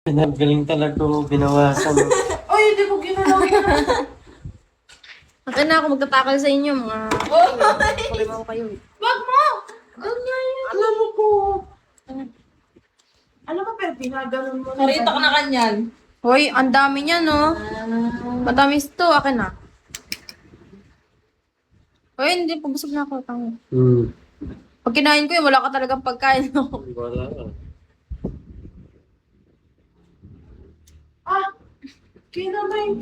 Pinagaling talaga ko, binawasan. Ay, hindi ko ginalaw yan. Akin na ako magtatakal sa inyo, mga... Kulimaw kayo eh. Wag mo! Ganyan yan. Alam mo po. Alam mo, pero pinaganon mo. Narita ka na kanyan. Hoy, ang dami niya, no? Matamis to, akin na. Hoy, hindi, pabusog na ako. Tango. Pag kinain ko yun, wala ka talagang pagkain, no? Wala. Ah! Kinamay.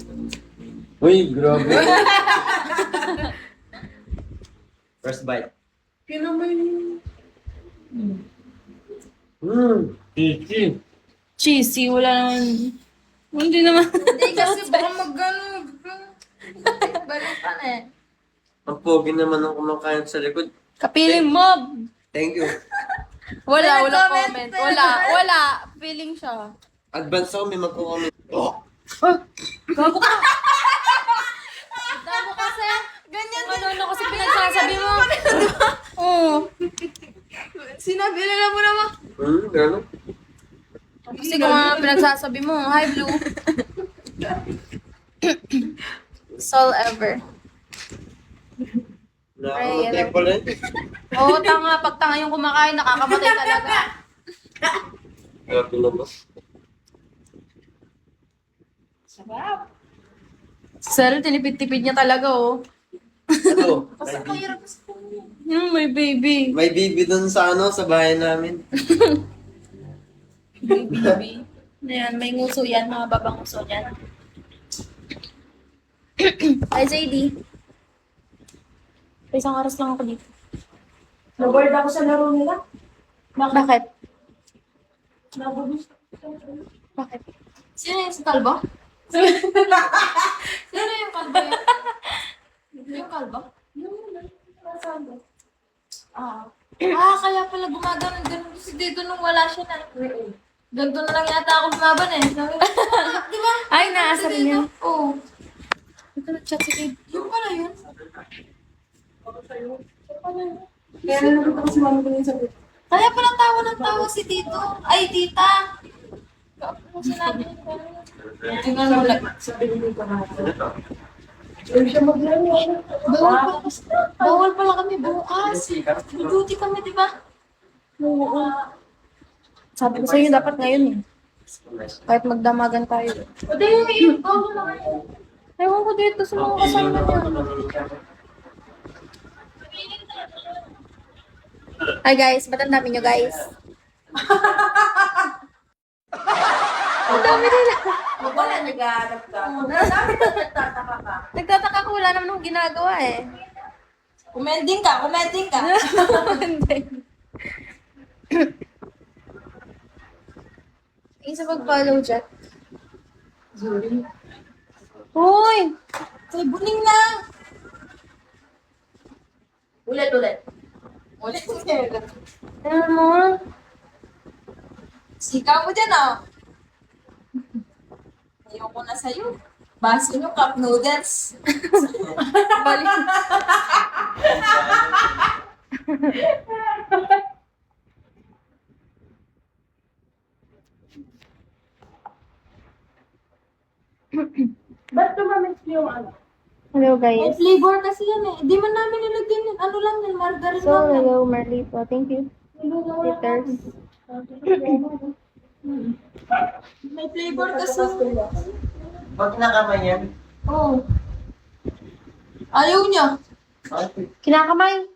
Uy, grabe. First bite. Kinamay. Chichi. Cheesy, wala naman. Hindi naman. Hindi kasi baka mag-ano. Balikan eh. Ang pogi naman ang kumakain sa likod. Kapiling mob. Thank you. Wala comment. comment. Wala. Feeling siya. Advance ako, may magko-comment. Oh! Gago ka. Gago kasi. Ganyan din. Ano kasi pinagsasabi mo. Oo. Sinabi nila mo naman. Gano'n? Kasi kung ano pinagsasabi mo, hi Blue. Soul ever. Nakamatay pala yun. Oo, tanga. Pag tanga yung kumakain, nakakamatay talaga. Grabe na ba? Sarap. Si Cyril, tinipid-tipid niya talaga, oh. Ano? Kasi ang hirap sa kanya. May baby. May baby dun sa sa bahay namin. Baby. Ayan, may nguso yan. Mga babang nguso yan. Hi, JD. Isang oras lang ako dito. Nag-board ako sa laro nila. Bakit? Nabubus. Bakit? Sino yung sa kalbo? Sino yung kalbo yun? Yung kalbo? Kaya pala gumaganon kasi dito nung wala siya na. Ganito na lang yata ako lumaban eh. Sabi ko, di ba? Ay, naasar niya. Oo. Ito nag-chat si Kate. Yung pala yun. Kaya nalulog ako si mama ko yung sabi. Kaya pala tawa ng tawa si Tito. Ay, Tita. Ano sinabi niya? Tingnan mo lang. Sabi ni Tito na. Sabi siya maglaro. Bawal pala kami bukas. May duty kami, di ba? Sabi ko sa'yo, dapat ngayon eh. Kahit magdamagan tayo. Hindi, bawal na kayo. Ewan ko dito sa mga kasama niya. Hi guys, ba't ang dami nyo guys? Ang dami nila. Wala nag-aanap ka. Sabi ko nagtataka ka. Nagtataka ko, wala naman akong ginagawa eh. Commenting ka. Hindi. Isa pag-follow dyan. Uy! Kay Buning lang. Ulit. Ulit. Ano mo? Sigaw mo dyan, oh. Ayoko na sa'yo. Baso nyo, cup noodles. Balik. Ba't tumamit yung ano? Hello May guys. flavor kasi yan eh. Di man namin nilagyan yun. Ano lang yan, margarine So, lang yan. hello Marlito. Thank you. Peters. May flavor kasi. Pag nakamay yan, Oo. Ayaw niya. Kinakamay.